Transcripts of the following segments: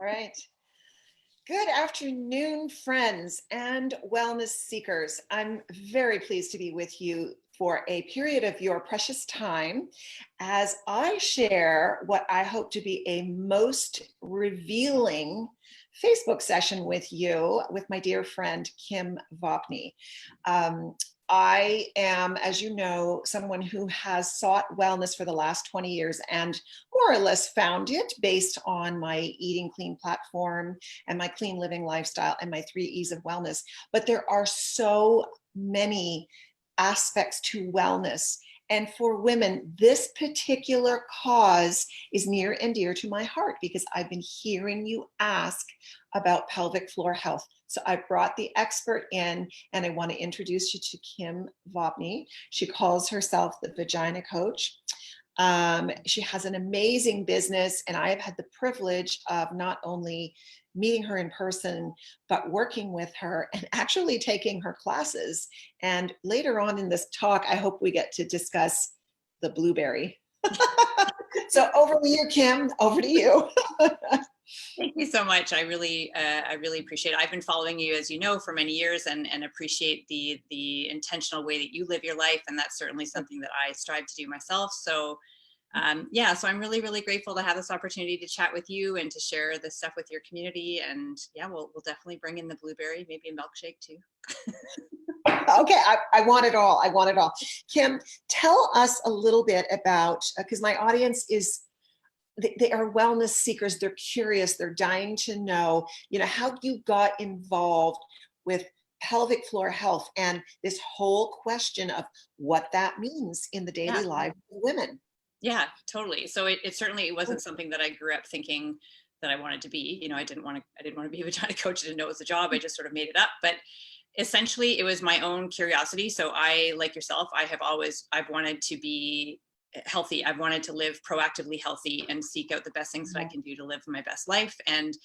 All right. Good afternoon, friends and wellness seekers. I'm very pleased to be with you for a period of your precious time as I share what I hope to be a most revealing Facebook session with you, with my dear friend, Kim Vopni. I am, as you know, someone who has sought wellness for the last 20 years and more or less found it based on my Eating Clean platform and my clean living lifestyle and my 3 E's of wellness. But there are so many aspects to wellness. And for women, this particular cause is near and dear to my heart because I've been hearing you ask about pelvic floor health. So I brought the expert in and I want to introduce you to Kim Vopni. She calls herself the Vagina Coach. She has an amazing business, and I have had the privilege of not only meeting her in person, but working with her and actually taking her classes. And later on in this talk, I hope we get to discuss the blueberry. So over to you, Kim, over to you. Thank you so much. I really appreciate it. I've been following you, as you know, for many years, and appreciate the intentional way that you live your life. And that's certainly something that I strive to do myself. So so I'm really grateful to have this opportunity to chat with you and to share this stuff with your community. And yeah, we'll definitely bring in the blueberry, maybe a milkshake too. Okay, I want it all. I want it all. Kim, tell us a little bit about, because my audience is, they are wellness seekers. They're curious. They're dying to know, how you got involved with pelvic floor health and this whole question of what that means in the daily lives of women. Yeah, totally. So it certainly wasn't something that I grew up thinking that I wanted to be. I didn't want to be a vagina coach. I didn't know it was a job. I just sort of made it up. But essentially, it was my own curiosity. So I, like yourself, I've wanted to be healthy. I've wanted to live proactively healthy and seek out the best things that I can do to live my best life. And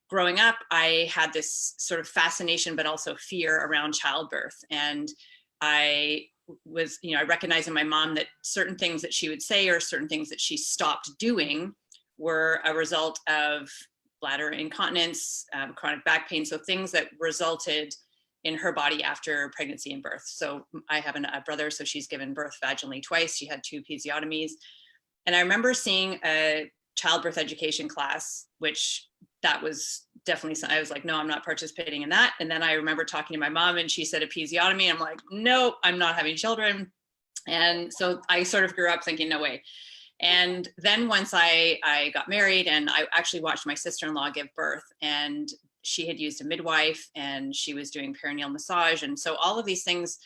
growing up, I had this sort of fascination, but also fear around childbirth. And I recognized in my mom that certain things that she would say or certain things that she stopped doing were a result of bladder incontinence, chronic back pain. So things that resulted in her body after pregnancy and birth. So I have a brother, so she's given birth vaginally twice. She had 2 episiotomies. And I remember seeing a childbirth education class, which that was definitely something I was like, no, I'm not participating in that. And then I remember talking to my mom and she said episiotomy. I'm like, no, I'm not having children. And so I sort of grew up thinking, no way. And then once I got married, and I actually watched my sister-in-law give birth, and she had used a midwife and she was doing perineal massage. And so all of these things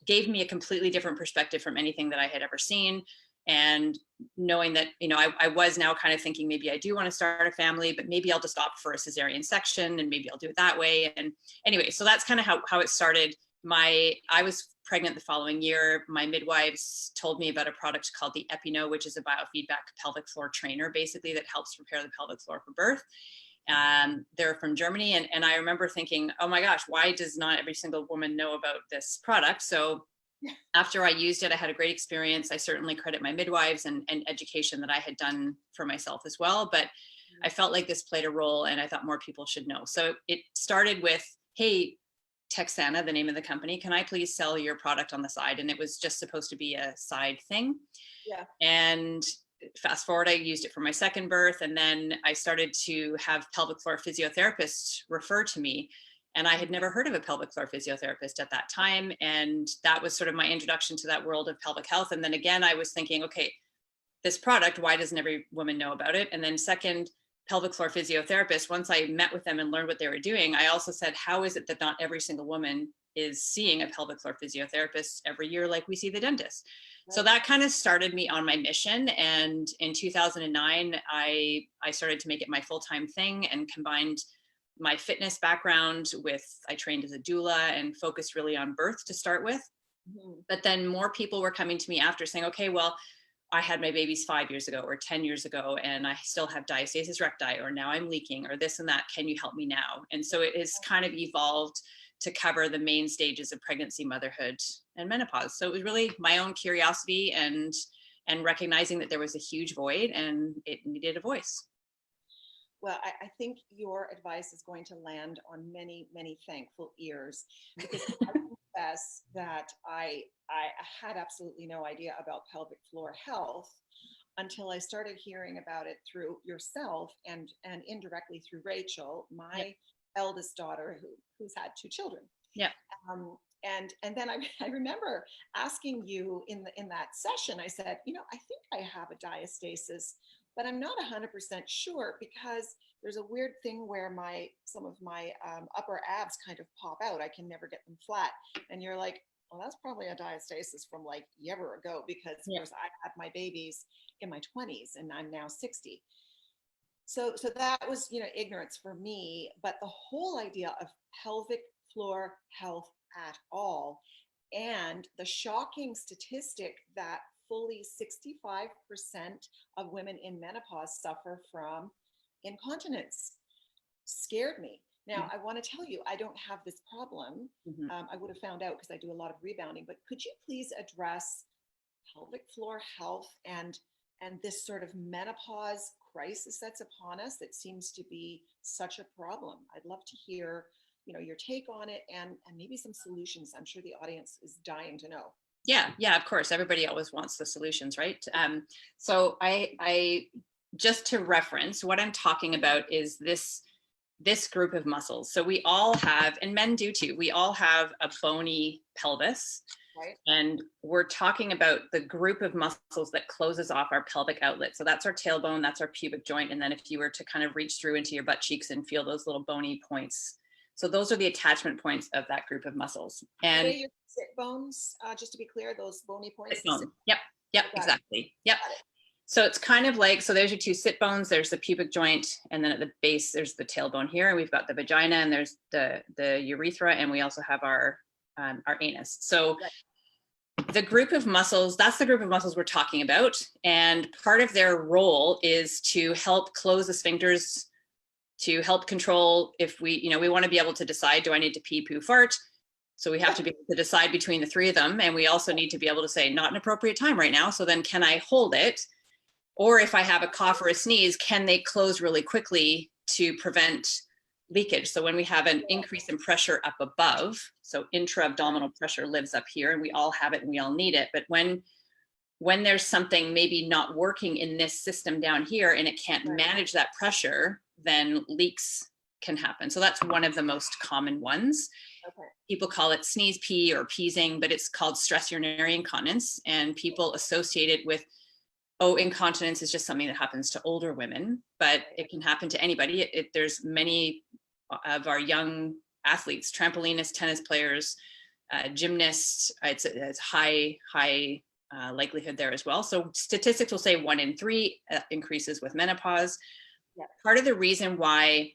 gave me a completely different perspective from anything that I had ever seen. And knowing that, I was now kind of thinking, maybe I do want to start a family, but maybe I'll just opt for a cesarean section and maybe I'll do it that way. And anyway, so that's kind of how it started. I was pregnant the following year. My midwives told me about a product called the Epino, which is a biofeedback pelvic floor trainer, basically, that helps prepare the pelvic floor for birth. They're from Germany. And I remember thinking, oh my gosh, why does not every single woman know about this product? So after I used it, I had a great experience. I certainly credit my midwives and education that I had done for myself as well. But I felt like this played a role and I thought more people should know. So it started with, hey, Texana, the name of the company, can I please sell your product on the side? And it was just supposed to be a side thing. Yeah. And fast forward, I used it for my second birth. And then I started to have pelvic floor physiotherapists refer to me. And I had never heard of a pelvic floor physiotherapist at that time. And that was sort of my introduction to that world of pelvic health. And then again, I was thinking, okay, this product, why doesn't every woman know about it? And then second, pelvic floor physiotherapists, once I met with them and learned what they were doing, I also said, how is it that not every single woman is seeing a pelvic floor physiotherapist every year like we see the dentist? Right. So that kind of started me on my mission. And in 2009, I started to make it my full-time thing and combined my fitness background with, I trained as a doula and focused really on birth to start with. Mm-hmm. But then more people were coming to me after saying, okay, well, I had my babies 5 years ago or 10 years ago, and I still have diastasis recti, or now I'm leaking, or this and that. Can you help me now? And so it has kind of evolved to cover the main stages of pregnancy, motherhood, and menopause. So it was really my own curiosity and recognizing that there was a huge void and it needed a voice. Well, I think your advice is going to land on many, many thankful ears, because I confess that I had absolutely no idea about pelvic floor health until I started hearing about it through yourself and indirectly through Rachel, Yep. my eldest daughter, who's had two children. Yeah. And then I remember asking you in that session. I said, I think I have a diastasis, but I'm not 100% sure, because there's a weird thing where some of my upper abs kind of pop out. I can never get them flat. And you're like, well, that's probably a diastasis from like ever ago, because of Yeah. course I had my babies in my 20s and I'm now 60. So that was, ignorance for me. But the whole idea of pelvic floor health at all, and the shocking statistic that fully 65% of women in menopause suffer from incontinence, scared me. Now, I want to tell you, I don't have this problem. Mm-hmm. I would have found out because I do a lot of rebounding. But could you please address pelvic floor health and this sort of menopause crisis that's upon us that seems to be such a problem? I'd love to hear, your take on it, and maybe some solutions. I'm sure the audience is dying to know. Yeah, of course. Everybody always wants the solutions, right? So I just to reference, what I'm talking about is this group of muscles. So we all have, and men do too, we all have a bony pelvis. Right. And we're talking about the group of muscles that closes off our pelvic outlet. So that's our tailbone, that's our pubic joint. And then if you were to kind of reach through into your butt cheeks and feel those little bony points. So those are the attachment points of that group of muscles. And your sit bones, just to be clear, those bony points. Sit bone. Yep, exactly. Yep. Got it. So it's kind of like, so there's your two sit bones, there's the pubic joint, and then at the base, there's the tailbone here, and we've got the vagina, and there's the urethra, and we also have our anus. So the group of muscles, that's the group of muscles we're talking about. And part of their role is to help close the sphincters, to help control if we want to be able to decide, do I need to pee, poo, fart? So we have to be able to decide between the three of them. And we also need to be able to say, not an appropriate time right now. So then can I hold it? Or if I have a cough or a sneeze, can they close really quickly to prevent leakage? So when we have an increase in pressure up above, so intra-abdominal pressure lives up here, and we all have it and we all need it. But when there's something maybe not working in this system down here and it can't manage that pressure, then leaks can happen. So that's one of the most common ones. Okay. People call it sneeze pee or peasing, but it's called stress urinary incontinence. And people associate it with, incontinence is just something that happens to older women, but it can happen to anybody. There's many of our young athletes, trampolinists, tennis players, gymnasts. It's high likelihood there as well. So statistics will say 1 in 3 increases with menopause. Yeah. Part of the reason why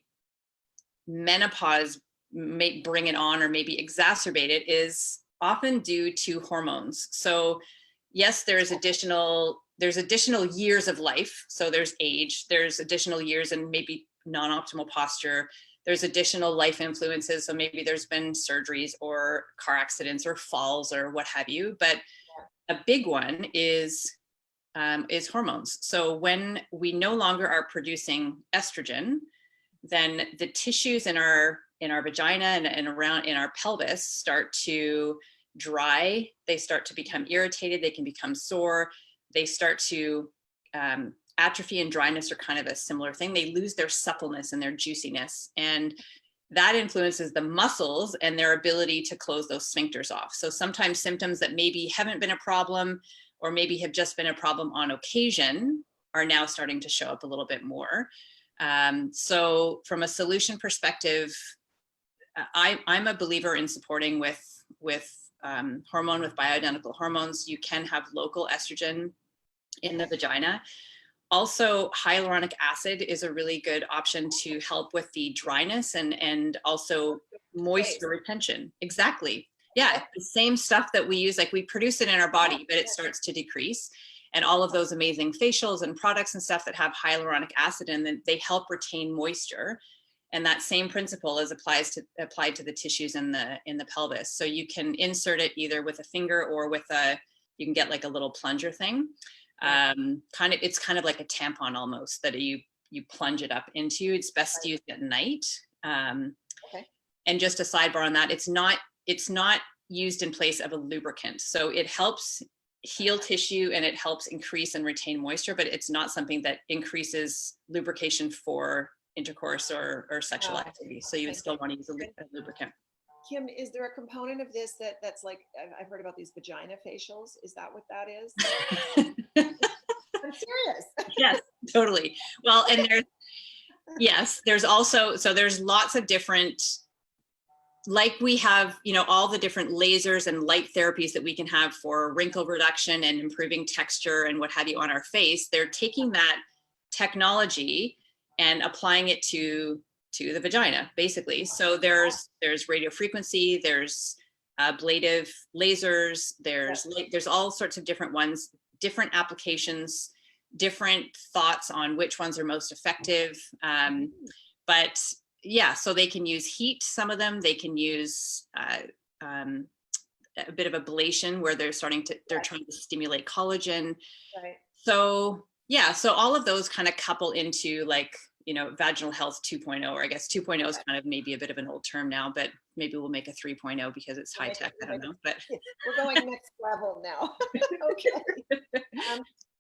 menopause may bring it on or maybe exacerbate it is often due to hormones. So yes, there's additional years of life. So there's age, there's additional years and maybe non-optimal posture. There's additional life influences. So maybe there's been surgeries or car accidents or falls or what have you. But a big one is hormones. So when we no longer are producing estrogen, then the tissues in our vagina and around in our pelvis start to dry. They start to become irritated. They can become sore. They start to atrophy and dryness are kind of a similar thing. They lose their suppleness and their juiciness, and that influences the muscles and their ability to close those sphincters off. So sometimes symptoms that maybe haven't been a problem or maybe have just been a problem on occasion are now starting to show up a little bit more. So from a solution perspective, I'm a believer in supporting with hormone, with bioidentical hormones. You can have local estrogen in the vagina. Also, hyaluronic acid is a really good option to help with the dryness and also moisture retention. Exactly. Yeah, the same stuff that we use, like we produce it in our body, but it starts to decrease. And all of those amazing facials and products and stuff that have hyaluronic acid in them, they help retain moisture. And that same principle is applied to the tissues in the pelvis. So you can insert it either with a finger or with you can get like a little plunger thing. It's kind of like a tampon almost that you you plunge it up into. It's best used at night. Okay. And just a sidebar on that, it's not used in place of a lubricant. So it helps heal tissue and it helps increase and retain moisture, but it's not something that increases lubrication for intercourse or sexual activity. So you would still want to use a lubricant. Kim, is there a component of this that's like, I've heard about these vagina facials? Is that what that is? I'm serious. Yes, totally. Well, and there's also, so there's lots of different, like we have, all the different lasers and light therapies that we can have for wrinkle reduction and improving texture and what have you on our face. They're taking that technology and applying it to the vagina, basically. So there's radio frequency, there's ablative lasers, there's all sorts of different ones, different applications, different thoughts on which ones are most effective. But yeah, so they can use heat, some of them, they can use a bit of ablation where they're trying to stimulate collagen. Right. So yeah, so all of those kind of couple into like, vaginal health 2.0, or I guess 2.0 is kind of maybe a bit of an old term now, but maybe we'll make a 3.0 because it's high tech. I don't know, but we're going next level now. Okay.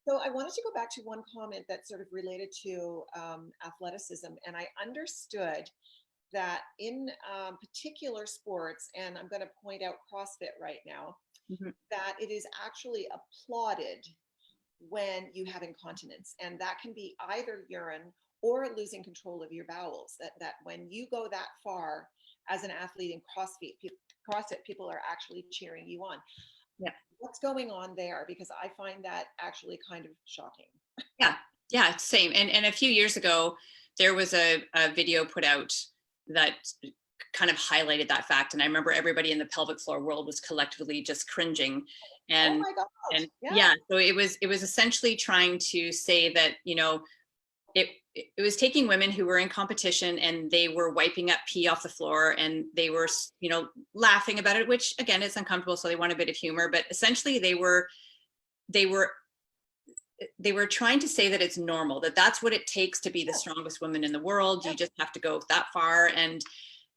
So I wanted to go back to one comment that sort of related to athleticism. And I understood that in particular sports, and I'm going to point out CrossFit right now, that it is actually applauded when you have incontinence. And that can be either urine or losing control of your bowels. That when you go that far as an athlete in CrossFit, people are actually cheering you on. Yeah. What's going on there? Because I find that actually kind of shocking. Yeah, same. And a few years ago, there was a video put out that kind of highlighted that fact. And I remember everybody in the pelvic floor world was collectively just cringing. And, oh my gosh. So it was essentially trying to say that, it was taking women who were in competition and they were wiping up pee off the floor and they were, laughing about it, which again, is uncomfortable. So they want a bit of humor, but essentially they were trying to say that it's normal, that that's what it takes to be the strongest woman in the world. You just have to go that far. And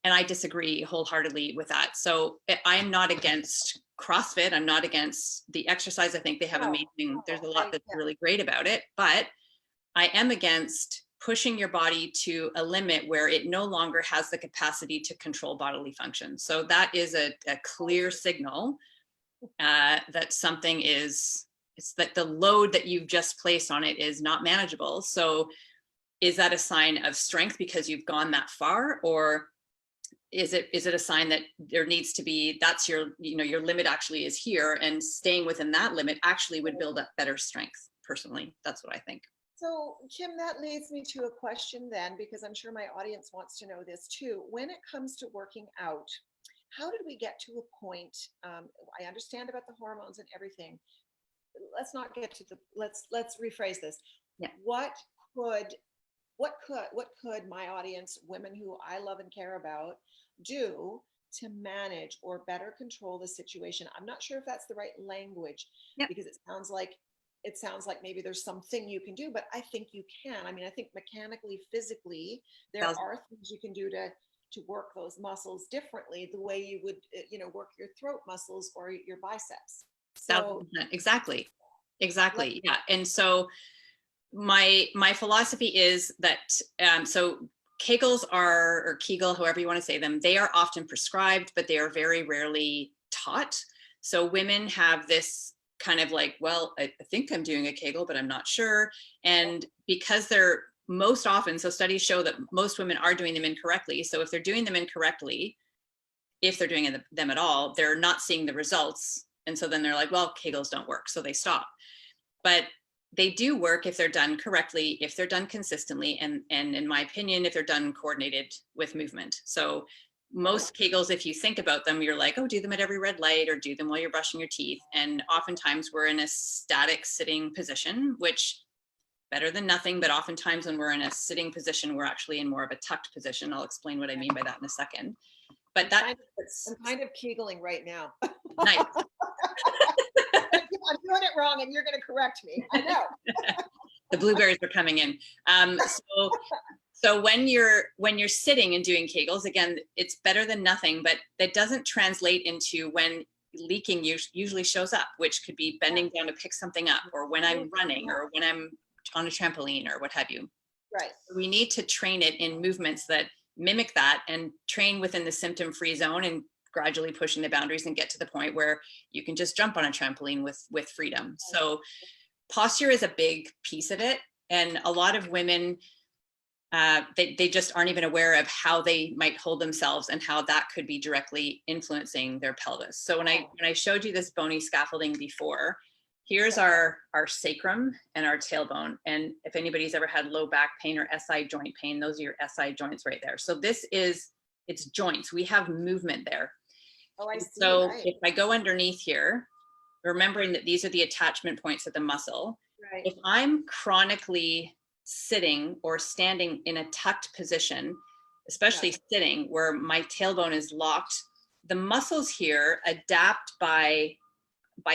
I disagree wholeheartedly with that. So I am not against CrossFit. I'm not against the exercise. I think they have there's a lot that's really great about it, but I am against pushing your body to a limit where it no longer has the capacity to control bodily function. So that is a clear signal that something it's that the load that you've just placed on it is not manageable. So is that a sign of strength because you've gone that far? Or is it a sign that there needs to be, that's your limit actually is here, and staying within that limit actually would build up better strength? Personally, that's what I think. So Kim, that leads me to a question then, because I'm sure my audience wants to know this too. When it comes to working out, how did we get to a point? I understand about the hormones and everything. Let's not get to let's rephrase this. Yeah. What could my audience, women who I love and care about, do to manage or better control the situation? I'm not sure if that's the right language, because it sounds like maybe there's something you can do, but I think you can. I mean, I think mechanically, physically, there are things you can do to work those muscles differently, the way you would, work your throat muscles or your biceps. So exactly. Yeah. And so my philosophy is that, so Kegels or Kegel, however you want to say them, they are often prescribed, but they are very rarely taught. So women have this kind of like, well, I think I'm doing a Kegel, but I'm not sure. And because they're most often, so studies show that most women are doing them incorrectly. So if they're doing them incorrectly, if they're doing them at all, they're not seeing the results. And so then they're like, well, Kegels don't work. So they stop. But they do work if they're done correctly, if they're done consistently, and in my opinion, if they're done coordinated with movement. So most Kegels, if you think about them, you're like, oh, do them at every red light or do them while you're brushing your teeth. And oftentimes we're in a static sitting position, which better than nothing. But oftentimes when we're in a sitting position, we're actually in more of a tucked position. I'll explain what I mean by that in a second. But I'm kind of Kegling right now. Nice. I'm doing it wrong and you're going to correct me. I know. The blueberries are coming in. So when you're sitting and doing Kegels, again, it's better than nothing, but that doesn't translate into when leaking usually shows up, which could be bending down to pick something up, or when I'm running, or when I'm on a trampoline, or what have you. Right. We need to train it in movements that mimic that and train within the symptom-free zone and gradually pushing the boundaries and get to the point where you can just jump on a trampoline with freedom. So posture is a big piece of it. And a lot of women, they just aren't even aware of how they might hold themselves and how that could be directly influencing their pelvis. So when I showed you this bony scaffolding before, here's our sacrum and our tailbone. And if anybody's ever had low back pain or SI joint pain, those are your SI joints right there. So it's joints. We have movement there. Oh, I see. So right. if I go underneath here, remembering that these are the attachment points of the muscle, Right. if I'm chronically sitting or standing in a tucked position, especially sitting where my tailbone is locked, the muscles here adapt by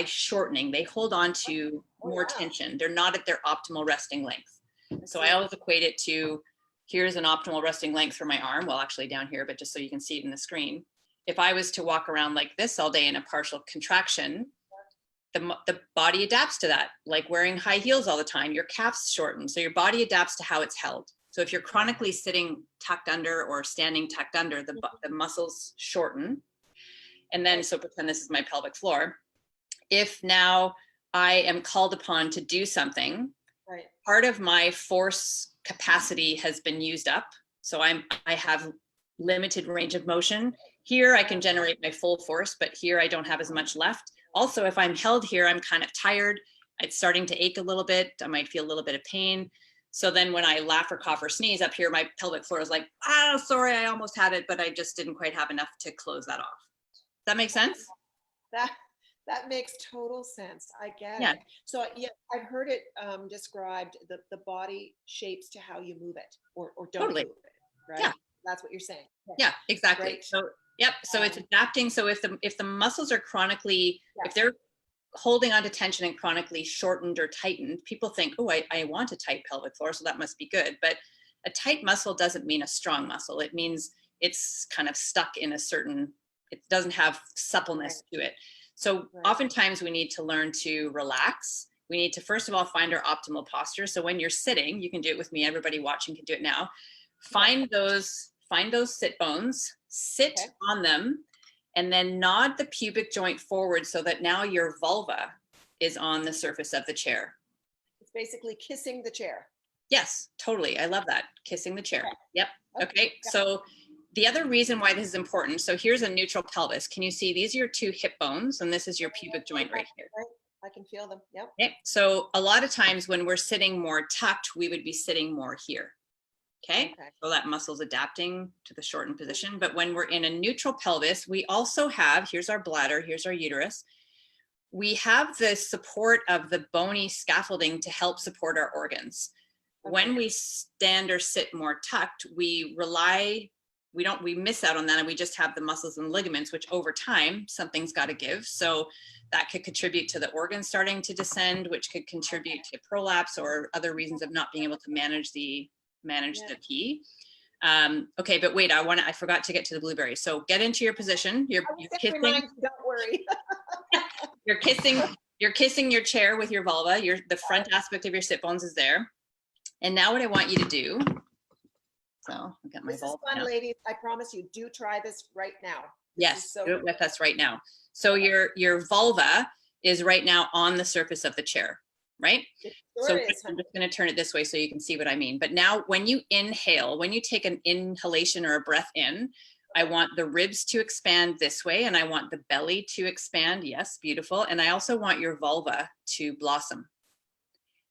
shortening. They hold on to more tension. They're not at their optimal resting length. So I always equate it to, here's an optimal resting length for my arm. Well, actually down here, but just so you can see it in the screen. If I was to walk around like this all day in a partial contraction, the body adapts to that. Like wearing high heels all the time, your calves shorten. So your body adapts to how it's held. So if you're chronically sitting tucked under or standing tucked under, the muscles shorten. And then, so pretend this is my pelvic floor. If now I am called upon to do something, part of my force capacity has been used up. So I have limited range of motion. Here I can generate my full force, but here I don't have as much left. Also, if I'm held here, I'm kind of tired. It's starting to ache a little bit. I might feel a little bit of pain. So then when I laugh or cough or sneeze up here, my pelvic floor is like, sorry, I almost had it, but I just didn't quite have enough to close that off. Does that make sense? That makes total sense. I get it. So yeah, I've heard it described, the body shapes to how you move it or don't move it, right? Yeah. That's what you're saying. Yeah, exactly. Great. So yep. So it's adapting. So if the muscles are chronically, if they're holding onto tension and chronically shortened or tightened, people think, oh, I want a tight pelvic floor, so that must be good. But a tight muscle doesn't mean a strong muscle. It means it's kind of stuck in a certain, it doesn't have suppleness to it. So oftentimes we need to learn to relax. We need to, first of all, find our optimal posture. So when you're sitting, you can do it with me. Everybody watching can do it now. Find those sit bones, sit on them, and then nod the pubic joint forward so that now your vulva is on the surface of the chair. It's basically kissing the chair. Yes, totally. I love that. Kissing the chair. Yep. Okay. So the other reason why this is important, so here's a neutral pelvis. Can you see these are your two hip bones and this is your pubic joint right here. I can feel them. Yep. Okay. So a lot of times when we're sitting more tucked, we would be sitting more here. Okay. So that muscle's adapting to the shortened position. But when we're in a neutral pelvis, we also have, here's our bladder, here's our uterus. We have the support of the bony scaffolding to help support our organs. When we stand or sit more tucked, we miss out on that and we just have the muscles and ligaments, which over time, something's got to give. So that could contribute to the organs starting to descend, which could contribute to prolapse or other reasons of not being able to manage the pee. Okay, but wait, I forgot to get to the blueberry. So get into your position. You're kissing. Don't worry. You're kissing your chair with your vulva. The front aspect of your sit bones is there. And now what I want you to do. So I've got my vulva. This is fun, ladies. I promise you, do try this right now. Yes, do it with us right now. So your vulva is right now on the surface of the chair, right? So I'm just going to turn it this way so you can see what I mean. But now when you inhale, when you take an inhalation or a breath in, I want the ribs to expand this way and I want the belly to expand. Yes, beautiful. And I also want your vulva to blossom.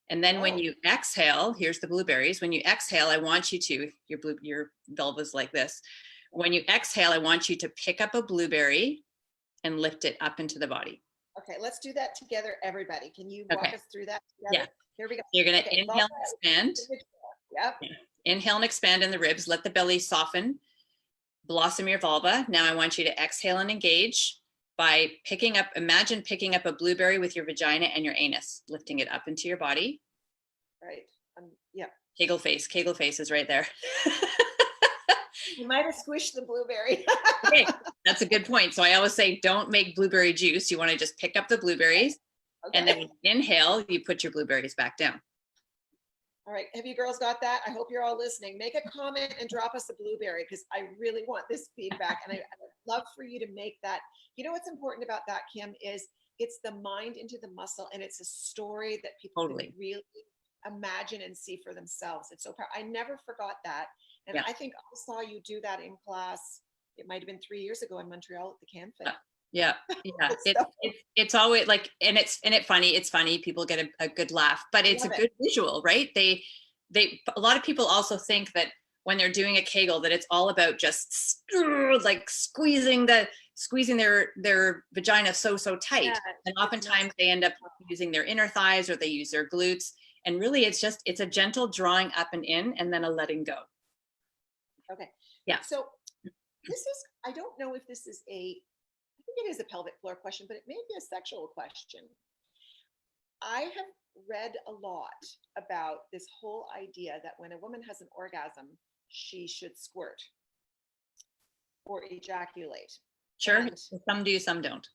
And then when you exhale, here's the blueberries. When you exhale, I want you to, your vulva's like this. When you exhale, I want you to pick up a blueberry and lift it up into the body. Okay, let's do that together, everybody. Can you walk us through that together? Yeah. Here we go. You're going to inhale and expand. Yep. Inhale and expand in the ribs. Let the belly soften. Blossom your vulva. Now I want you to exhale and engage by imagine picking up a blueberry with your vagina and your anus, lifting it up into your body. Right. Kegel face is right there. You might have squished the blueberry. Okay, that's a good point. So I always say, don't make blueberry juice. You want to just pick up the blueberries, Okay. and then when you inhale, you put your blueberries back down. All right. Have you girls got that? I hope you're all listening. Make a comment and drop us a blueberry because I really want this feedback. And I'd love for you to make that. You know what's important about that, Kim, is it's the mind into the muscle, and it's a story that people Totally. can really imagine and see for themselves. It's so I never forgot that. And Yeah. I think I saw you do that in class. It might have been 3 years ago in Montreal at the CanFit. Yeah. It's always like, and it's funny. People get a good laugh, but it's a good visual, right? A lot of people also think that when they're doing a Kegel, that it's all about just like squeezing their vagina so tight. Yeah, and oftentimes they end up using their inner thighs, or they use their glutes. And really it's a gentle drawing up and in, and then a letting go. Okay. Yeah. So I don't know if this is I think it is a pelvic floor question, but it may be a sexual question. I have read a lot about this whole idea that when a woman has an orgasm, she should squirt or ejaculate. Sure. And some do, some don't.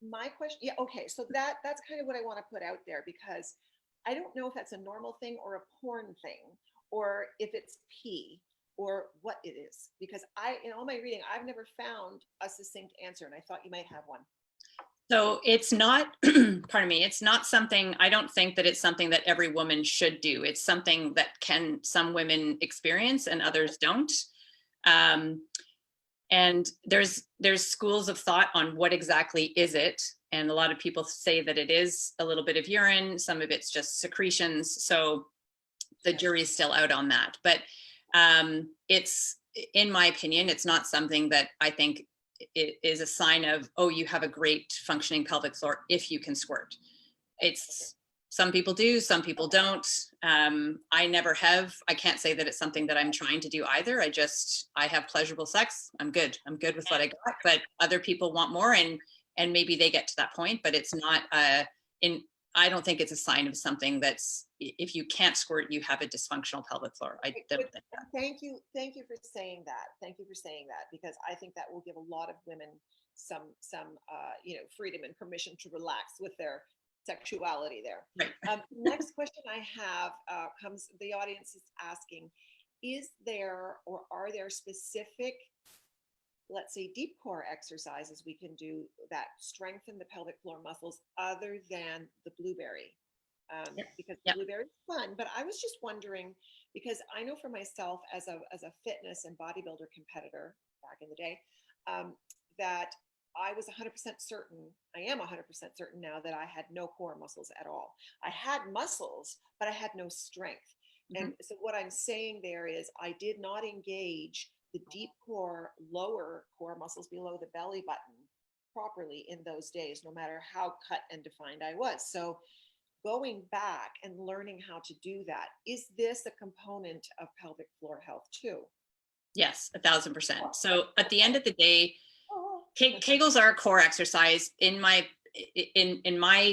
My question, yeah, okay. So that's kind of what I want to put out there, because I don't know if that's a normal thing or a porn thing, or if it's pee, or what it is, because in all my reading, I've never found a succinct answer, and I thought you might have one. So it's not, pardon me, it's not something, I don't think that it's something that every woman should do. It's something that some women experience and others don't. And there's schools of thought on what exactly is it. And a lot of people say that it is a little bit of urine, some of it's just secretions. So the jury's still out on that. But it's, in my opinion, it's not something that I think it is a sign of, oh, you have a great functioning pelvic floor if you can squirt. It's, some people do, some people don't. I never have. I can't say that it's something that I'm trying to do either. I have pleasurable sex. I'm good with what I got, but other people want more, and maybe they get to that point, but it's not I don't think it's a sign of something that's, if you can't squirt, you have a dysfunctional pelvic floor. I don't think that. Thank you for saying that. Thank you for saying that, because I think that will give a lot of women some freedom and permission to relax with their sexuality there. Right. Next question I have comes, the audience is asking, is there or are there specific, let's say, deep core exercises we can do that strengthen the pelvic floor muscles other than the blueberry? Because the blueberry is fun, but I was just wondering, because I know for myself as a fitness and bodybuilder competitor back in the day, that I was 100% certain, I am 100% certain now, that I had no core muscles at all. I had muscles, but I had no strength. Mm-hmm. And so what I'm saying there is I did not engage the deep core, lower core muscles below the belly button properly in those days, no matter how cut and defined I was. So going back and learning how to do that, is this a component of pelvic floor health too? Yes, 1,000%. So at the end of the day, Kegels are a core exercise. In my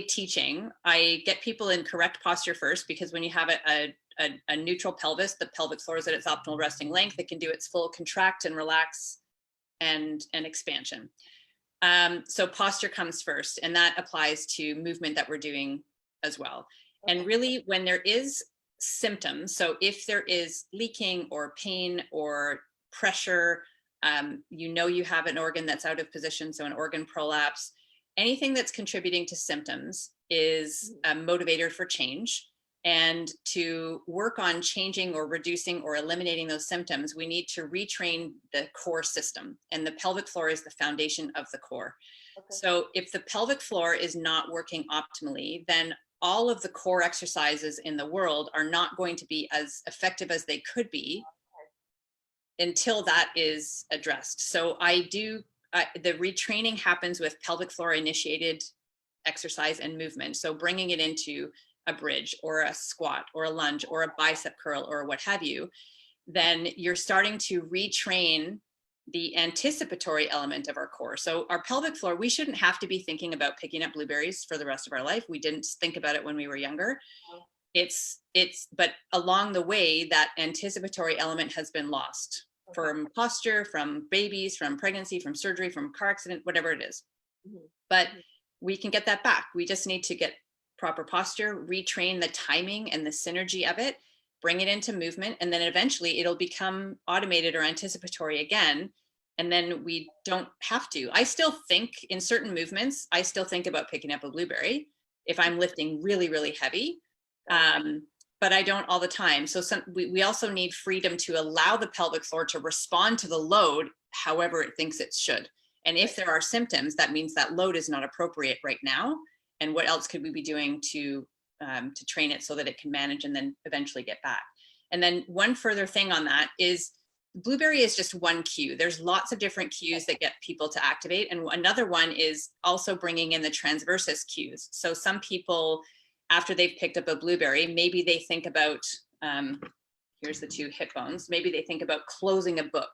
teaching, I get people in correct posture first, because when you have a neutral pelvis, the pelvic floor is at its optimal resting length. It can do its full contract and relax and expansion. So posture comes first, and that applies to movement that we're doing as well. Okay. And really, when there is symptoms, so if there is leaking or pain or pressure, you have an organ that's out of position, so an organ prolapse, anything that's contributing to symptoms is a motivator for change. And to work on changing or reducing or eliminating those symptoms, we need to retrain the core system. And the pelvic floor is the foundation of the core. Okay. So if the pelvic floor is not working optimally, then all of the core exercises in the world are not going to be as effective as they could be until that is addressed. So the retraining happens with pelvic floor initiated exercise and movement. So bringing it into a bridge or a squat or a lunge or a bicep curl or what have you, then you're starting to retrain the anticipatory element of our core. So our pelvic floor, we shouldn't have to be thinking about picking up blueberries for the rest of our life. We didn't think about it when we were younger. but along the way, that anticipatory element has been lost from posture, from babies, from pregnancy, from surgery, from car accident, whatever it is. But we can get that back. We just need to get proper posture, retrain the timing and the synergy of it, bring it into movement, and then eventually it'll become automated or anticipatory again. And then we don't have to. I still think in certain movements, I still think about picking up a blueberry if I'm lifting really, really heavy. But I don't all the time. So we also need freedom to allow the pelvic floor to respond to the load however it thinks it should. And if there are symptoms, that means that load is not appropriate right now. And what else could we be doing to train it so that it can manage and then eventually get back? And then one further thing on that is blueberry is just one cue. There's lots of different cues that get people to activate. And another one is also bringing in the transversus cues. So some people, after they've picked up a blueberry, maybe they think about, here's the two hip bones. Maybe they think about closing a book.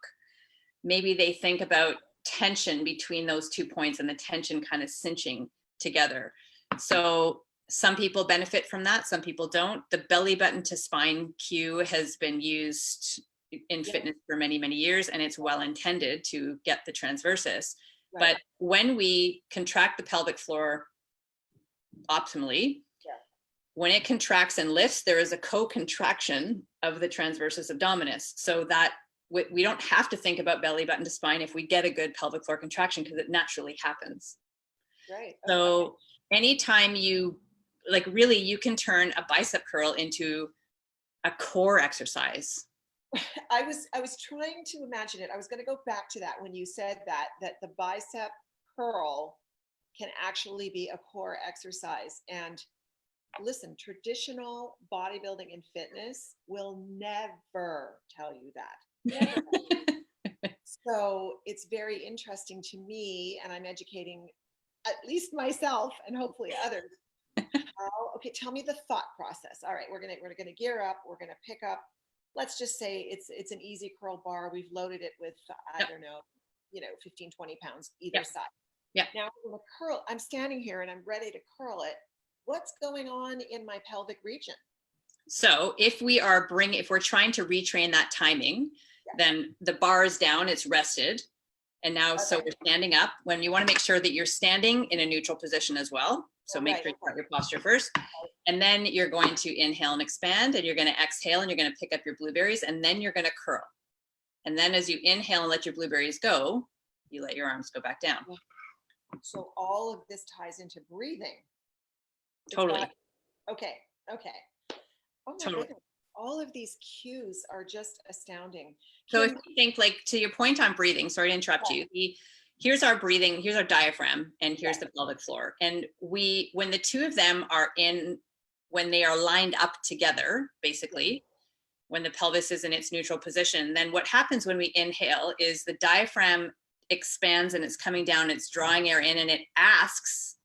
Maybe they think about tension between those 2 points and the tension kind of cinching together. So some people benefit from that. Some people don't. The belly button to spine cue has been used in fitness for many, many years, and it's well intended to get the transversus. But when we contract the pelvic floor optimally, when it contracts and lifts, there is a co-contraction of the transversus abdominis, so that we don't have to think about belly button to spine if we get a good pelvic floor contraction, because it naturally happens. Right. So anytime you, like, really, you can turn a bicep curl into a core exercise. I was trying to imagine it. I was going to go back to that when you said that the bicep curl can actually be a core exercise. And listen, traditional bodybuilding and fitness will never tell you that. Never. So it's very interesting to me, and I'm educating at least myself and hopefully others. Okay, tell me the thought process. All right, we're gonna gear up. We're gonna pick up. Let's just say it's an easy curl bar. We've loaded it with I don't know, 15, 20 pounds either side. Yeah. Now I'm gonna curl. I'm standing here and I'm ready to curl it. What's going on in my pelvic region? So if we're trying to retrain that timing, then the bar is down, it's rested. And now, so we're standing up. When you want to make sure that you're standing in a neutral position as well. So make sure you got your posture first. And then you're going to inhale and expand, and you're going to exhale, and you're going to pick up your blueberries, and then you're going to curl. And then as you inhale and let your blueberries go, you let your arms go back down. So all of this ties into breathing. Totally. Okay. Oh my goodness. All of these cues are just astounding. So if you think, like, to your point on breathing, sorry to interrupt you. Here's our breathing, here's our diaphragm, and here's the pelvic floor. And when the two of them are when they are lined up together, basically, when the pelvis is in its neutral position, then what happens when we inhale is the diaphragm expands and it's coming down, it's drawing air in, and it asks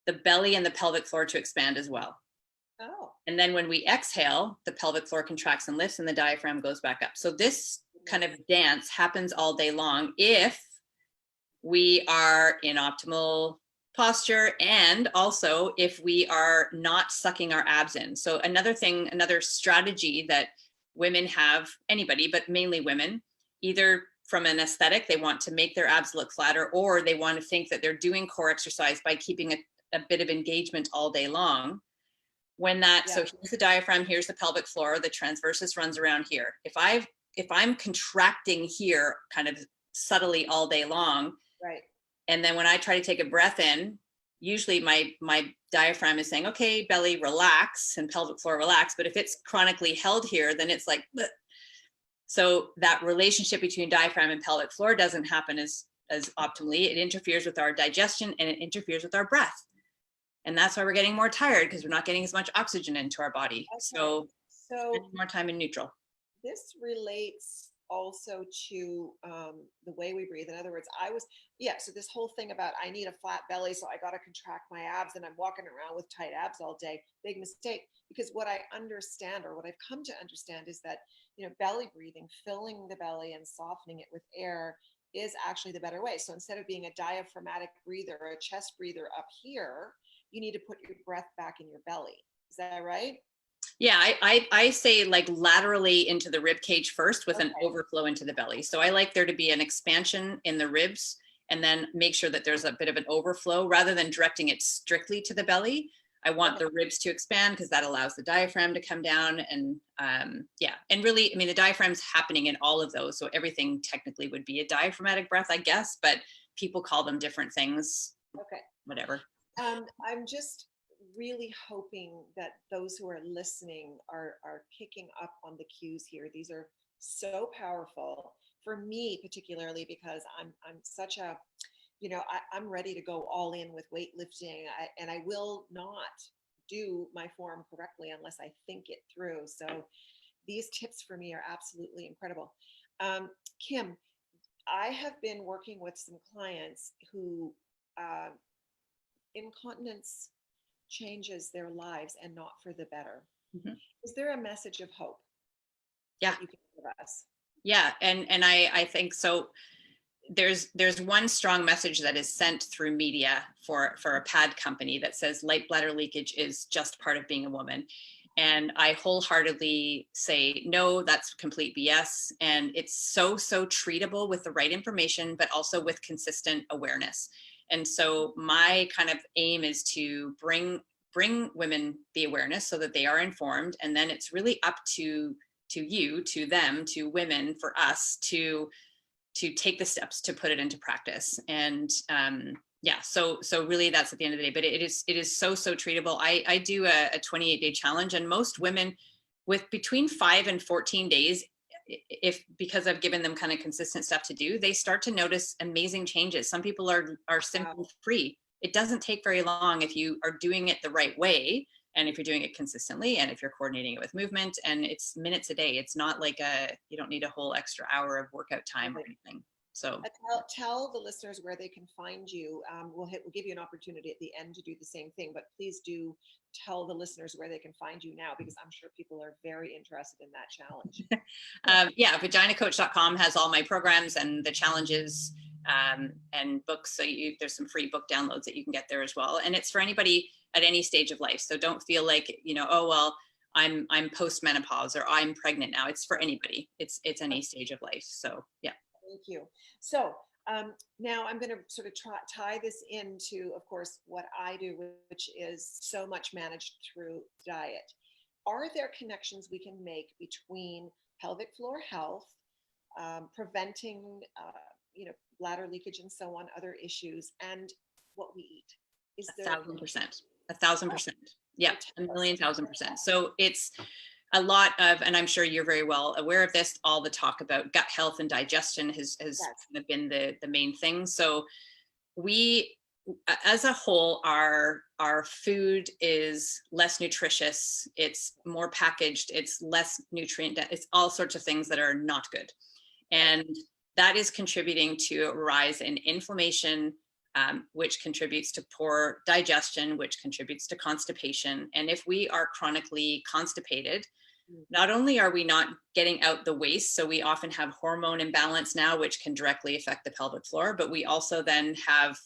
the belly and the pelvic floor to expand as well. Oh. And then when we exhale, the pelvic floor contracts and lifts and the diaphragm goes back up. So this kind of dance happens all day long if we are in optimal posture, and also if we are not sucking our abs in. So another strategy that women have, anybody, but mainly women, either from an aesthetic, they want to make their abs look flatter, or they want to think that they're doing core exercise by keeping a bit of engagement all day long. So here's the diaphragm, here's the pelvic floor, the transversus runs around here. If I'm contracting here kind of subtly all day long, and then when I try to take a breath in, usually my diaphragm is saying, okay, belly relax and pelvic floor relax. But if it's chronically held here, then it's like, bleh. So that relationship between diaphragm and pelvic floor doesn't happen as optimally. It interferes with our digestion and it interferes with our breath. And that's why we're getting more tired, because we're not getting as much oxygen into our body. So spending more time in neutral. This relates also to the way we breathe. In other words, so this whole thing about I need a flat belly, so I got to contract my abs, and I'm walking around with tight abs all day. Big mistake, because what I understand, or what I've come to understand, is that belly breathing, filling the belly and softening it with air, is actually the better way. So instead of being a diaphragmatic breather or a chest breather up here, you need to put your breath back in your belly. Is that right? Yeah, I say like laterally into the rib cage first with an Okay. overflow into the belly. So I like there to be an expansion in the ribs and then make sure that there's a bit of an overflow rather than directing it strictly to the belly. I want Okay. the ribs to expand because that allows the diaphragm to come down. And yeah, and really, I mean, the diaphragm's happening in all of those. So everything technically would be a diaphragmatic breath, I guess, but people call them different things, Okay. whatever. I'm just really hoping that those who are listening are picking up on the cues here. These are so powerful for me, particularly because I'm such a, I'm ready to go all in with weightlifting, and I will not do my form correctly unless I think it through. So these tips for me are absolutely incredible. Kim, I have been working with some clients who uh, incontinence changes their lives and not for the better. Mhm. Is there a message of hope Yeah. that you can give us? Yeah. And I think so. There's one strong message that is sent through media for a pad company that says light bladder leakage is just part of being a woman. And I wholeheartedly say, no, that's complete BS. And it's so treatable with the right information, but also with consistent awareness. And so my kind of aim is to bring women the awareness so that they are informed. And then it's really up to you, to them, to women, for us to take the steps to put it into practice. And yeah, so really that's at the end of the day, but it is so treatable. I do a 28-day challenge, and most women with between 5 and 14 days, if because I've given them kind of consistent stuff to do, they start to notice amazing changes. Some people are symptom free. It doesn't take very long if you are doing it the right way, and if you're doing it consistently, and if you're coordinating it with movement, and it's minutes a day. It's not like you don't need a whole extra hour of workout time or anything. So Tell the listeners where they can find you. We'll give you an opportunity at the end to do the same thing, but please do tell the listeners where they can find you now, because I'm sure people are very interested in that challenge. yeah, vaginacoach.com has all my programs and the challenges and books. So there's some free book downloads that you can get there as well. And it's for anybody at any stage of life. So don't feel like, oh, well, I'm post-menopause or I'm pregnant now. It's for anybody. It's any stage of life. So yeah. Thank you. So now I'm going to sort of tie this into, of course, what I do, which is so much managed through diet. Are there connections we can make between pelvic floor health, preventing, bladder leakage and so on, other issues, and what we eat? Is there 1,000%? 1,000%. Yeah, 1,000,000%. So it's a lot of, and I'm sure you're very well aware of this, all the talk about gut health and digestion has Yes. kind of been the main thing. So we, as a whole, our food is less nutritious, it's more packaged, it's less nutrient, it's all sorts of things that are not good. And that is contributing to a rise in inflammation, which contributes to poor digestion, which contributes to constipation. And if we are chronically constipated, not only are we not getting out the waste, so we often have hormone imbalance now, which can directly affect the pelvic floor, but we also then have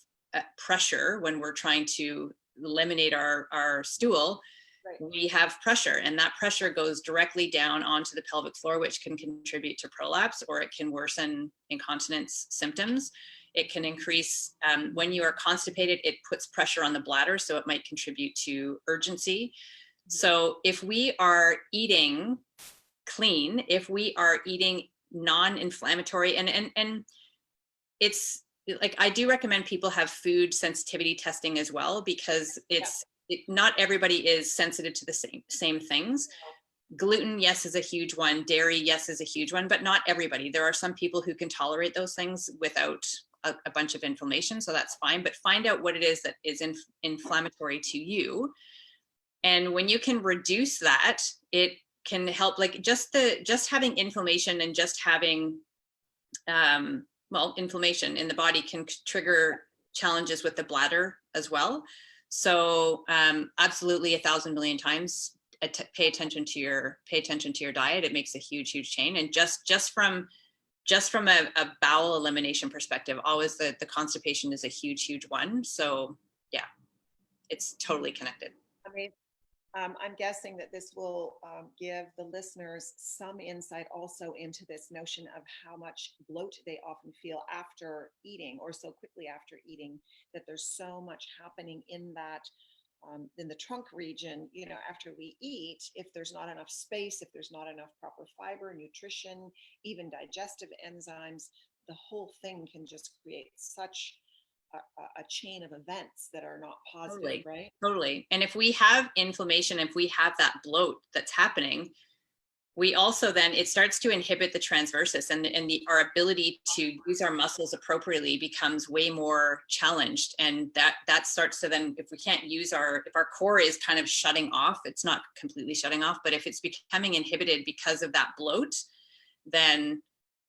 pressure when we're trying to eliminate our stool. Right. We have pressure, and that pressure goes directly down onto the pelvic floor, which can contribute to prolapse, or it can worsen incontinence symptoms. It can increase, when you are constipated, it puts pressure on the bladder, so it might contribute to urgency. So if we are eating clean, if we are eating non-inflammatory, and it's like, I do recommend people have food sensitivity testing as well, because not everybody is sensitive to the same things. Gluten, yes, is a huge one. Dairy, yes, is a huge one, but not everybody. There are some people who can tolerate those things without a bunch of inflammation, so that's fine. But find out what it is that is inflammatory to you. And when you can reduce that, it can help, like just having inflammation and just having, inflammation in the body can trigger challenges with the bladder as well. So absolutely 1,000 million times pay attention to your diet. It makes a huge change. And just from a bowel elimination perspective, always the constipation is a huge one. So yeah, it's totally connected. I mean, I'm guessing that this will give the listeners some insight also into this notion of how much bloat they often feel after eating, or so quickly after eating, that there's so much happening in that, in the trunk region, you know, after we eat. If there's not enough space, if there's not enough proper fiber, nutrition, even digestive enzymes, the whole thing can just create such a chain of events that are not positive, Totally. right? Totally. And if we have inflammation, if we have that bloat that's happening, we also then, it starts to inhibit the transversus, and our ability to use our muscles appropriately becomes way more challenged. And that starts to then, if we can't use if our core is kind of shutting off, it's not completely shutting off, but if it's becoming inhibited because of that bloat, then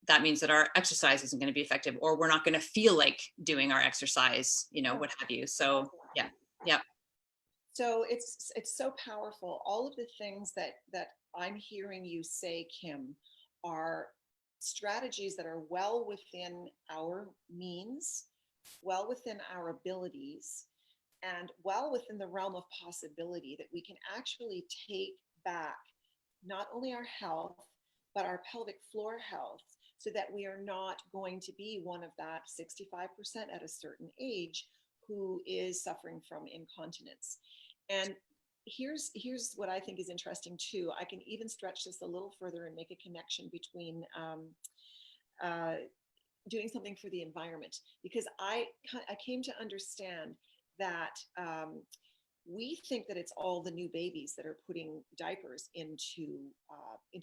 that means that our exercise isn't going to be effective, or we're not going to feel like doing our exercise, you know, what have you. So yeah. Yeah. So it's so powerful. All of the things that I'm hearing you say, Kim, are strategies that are well within our means, well within our abilities, and well within the realm of possibility, that we can actually take back not only our health, but our pelvic floor health, so that we are not going to be one of that 65% at a certain age who is suffering from incontinence. And here's what I think is interesting too. I can even stretch this a little further and make a connection between uh, doing something for the environment, because I came to understand that we think that it's all the new babies that are putting diapers into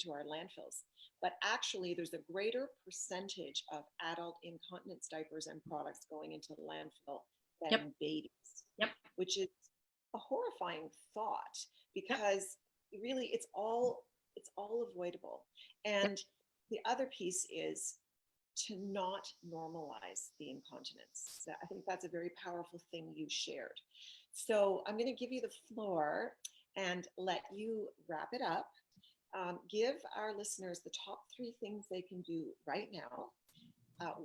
our landfills, but actually there's a greater percentage of adult incontinence diapers and products going into the landfill than Yep. babies. Yep. Which is a horrifying thought, Yep. because really it's all avoidable. And the other piece is to not normalize the incontinence. So I think that's a very powerful thing you shared. So I'm going to give you the floor and let you wrap it up. Give our listeners the top 3 things they can do right now,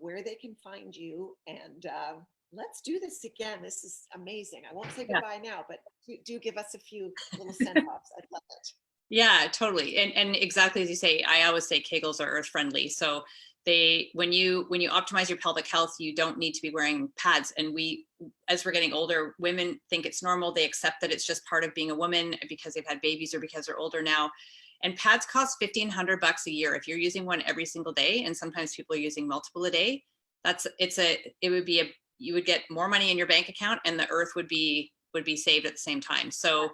where they can find you, and let's do this again. This is amazing. I won't say goodbye now, but do give us a few little send-offs. I'd love it. Yeah, totally. And exactly as you say, I always say Kegels are earth friendly. So when you optimize your pelvic health, you don't need to be wearing pads. And as we're getting older, women think it's normal. They accept that it's just part of being a woman because they've had babies or because they're older now. And pads cost $1,500 a year. If you're using one every single day, and sometimes people are using multiple a day, you would get more money in your bank account, and the earth would be saved at the same time. So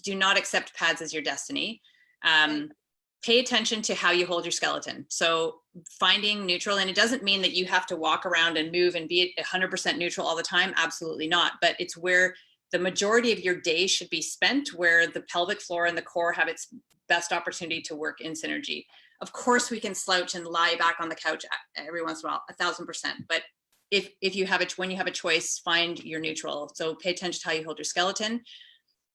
do not accept pads as your destiny. Pay attention to how you hold your skeleton. So finding neutral, and it doesn't mean that you have to walk around and move and be 100% neutral all the time. Absolutely not. But it's where the majority of your day should be spent, where the pelvic floor and the core have its best opportunity to work in synergy. Of course, we can slouch and lie back on the couch every once in a while, 1,000%. But when you have a choice, find your neutral. So pay attention to how you hold your skeleton.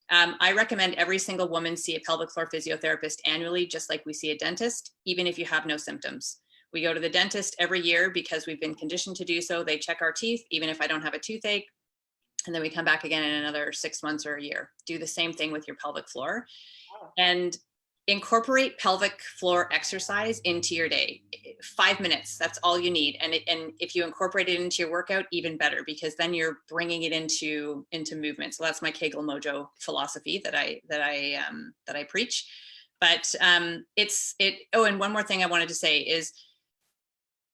I recommend every single woman see a pelvic floor physiotherapist annually, just like we see a dentist, even if you have no symptoms. We go to the dentist every year because we've been conditioned to do so. They check our teeth, even if I don't have a toothache. And then we come back again in another 6 months or a year. Do the same thing with your pelvic floor. And incorporate pelvic floor exercise into your day. 5 minutes, that's all you need. And if you incorporate it into your workout, even better, because then you're bringing it into movement. So that's my Kegel Mojo philosophy that I preach. But and one more thing I wanted to say is,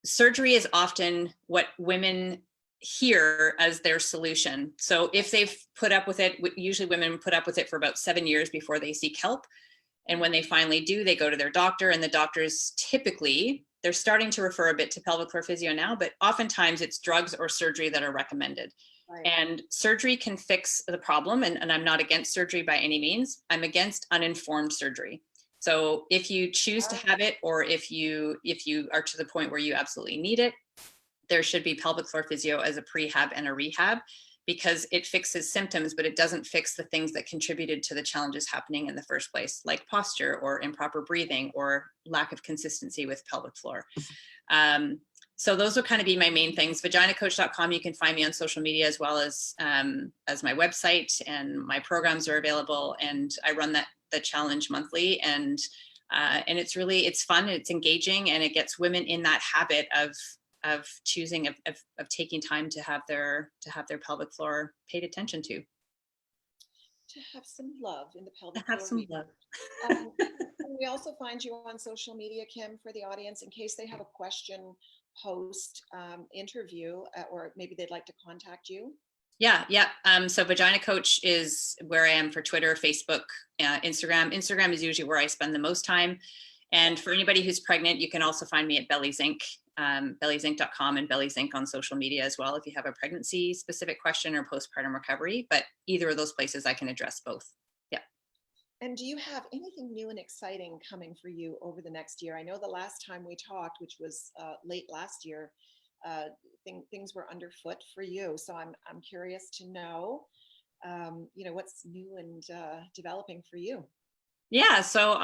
surgery is often what women hear as their solution. So if they've put up with it, usually women put up with it for about 7 years before they seek help. And when they finally do, they go to their doctor, and the doctors typically, they're starting to refer a bit to pelvic floor physio now, but oftentimes it's drugs or surgery that are recommended. Right. And surgery can fix the problem. And I'm not against surgery by any means. I'm against uninformed surgery. So if you choose to have it, or if you are to the point where you absolutely need it, there should be pelvic floor physio as a prehab and a rehab, because it fixes symptoms, but it doesn't fix the things that contributed to the challenges happening in the first place, like posture or improper breathing or lack of consistency with pelvic floor. So those will kind of be my main things. Vaginacoach.com. You can find me on social media as well as my website, and my programs are available. And I run the challenge monthly, and it's fun, it's engaging, and it gets women in that habit of choosing of taking time to have their pelvic floor paid attention to. To have some love in the pelvic Have floor some region. love. We also find you on social media, Kim, for the audience, in case they have a question post interview, or maybe they'd like to contact you. Yeah. So Vagina Coach is where I am for Twitter, Facebook, Instagram. Instagram is usually where I spend the most time. And for anybody who's pregnant, you can also find me at Bellies Inc., bellies-inc.com, and Bellies Inc. on social media as well, if you have a pregnancy specific question or postpartum recovery. But either of those places, I can address both. Yeah. And do you have anything new and exciting coming for you over the next year? I know the last time we talked, which was late last year, things were underfoot for you. So I'm curious to know, what's new and developing for you. Yeah, so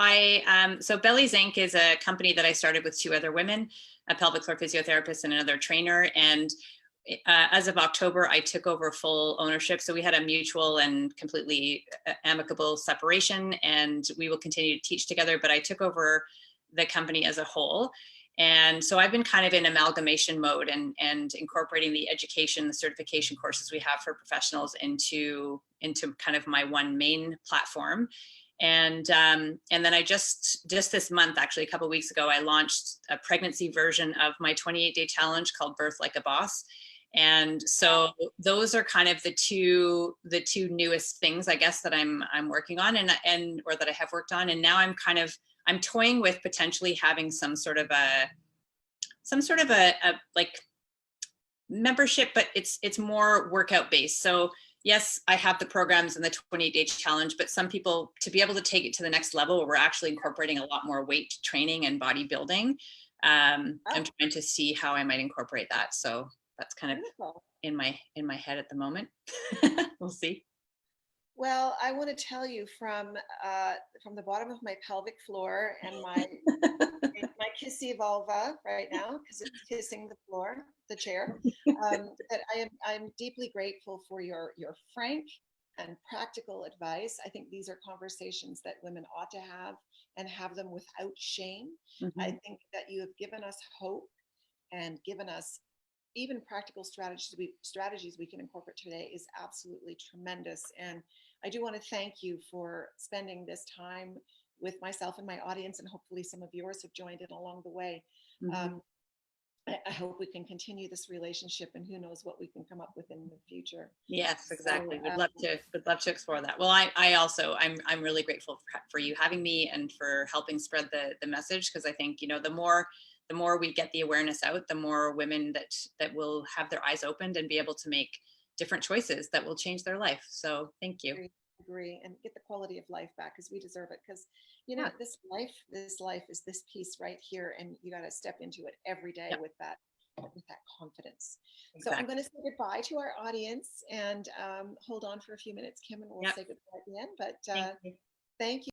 so Bellies Inc. is a company that I started with two other women, a pelvic floor physiotherapist and another trainer. And as of October, I took over full ownership. So we had a mutual and completely amicable separation, and we will continue to teach together. But I took over the company as a whole. And so I've been kind of in amalgamation mode and incorporating the education, the certification courses we have for professionals into kind of my one main platform. And then I just this month, actually a couple of weeks ago, I launched a pregnancy version of my 28-day challenge called Birth Like a Boss. And so those are kind of the two newest things, I guess, that I'm working on and or that I have worked on. And now I'm toying with potentially having some sort of a like membership, but it's more workout based. So yes, I have the programs and the 28-day challenge, but some people, to be able to take it to the next level where we're actually incorporating a lot more weight training and bodybuilding, I'm trying to see how I might incorporate that. So that's kind of in my head at the moment. We'll see. Well, I want to tell you from the bottom of my pelvic floor and my kissy vulva right now, because it's kissing the floor, the chair, that I'm deeply grateful for your frank and practical advice. I think these are conversations that women ought to have, and have them without shame. Mm-hmm. I think that you have given us hope and given us even practical strategies we can incorporate today is absolutely tremendous. And I do want to thank you for spending this time with myself and my audience, and hopefully some of yours have joined in along the way. Mm-hmm. I hope we can continue this relationship, and who knows what we can come up with in the future. Yes, exactly. Would love to explore that. Well, I'm really grateful for you having me and for helping spread the message, because I think, the more we get the awareness out, the more women that will have their eyes opened and be able to make different choices that will change their life. So thank you. Agree, and get the quality of life back, because we deserve it. Because this life is this piece right here, and you got to step into it every day with that confidence. Exactly. So I'm going to say goodbye to our audience, and hold on for a few minutes, Kim, and we'll say goodbye at the end. But thank you.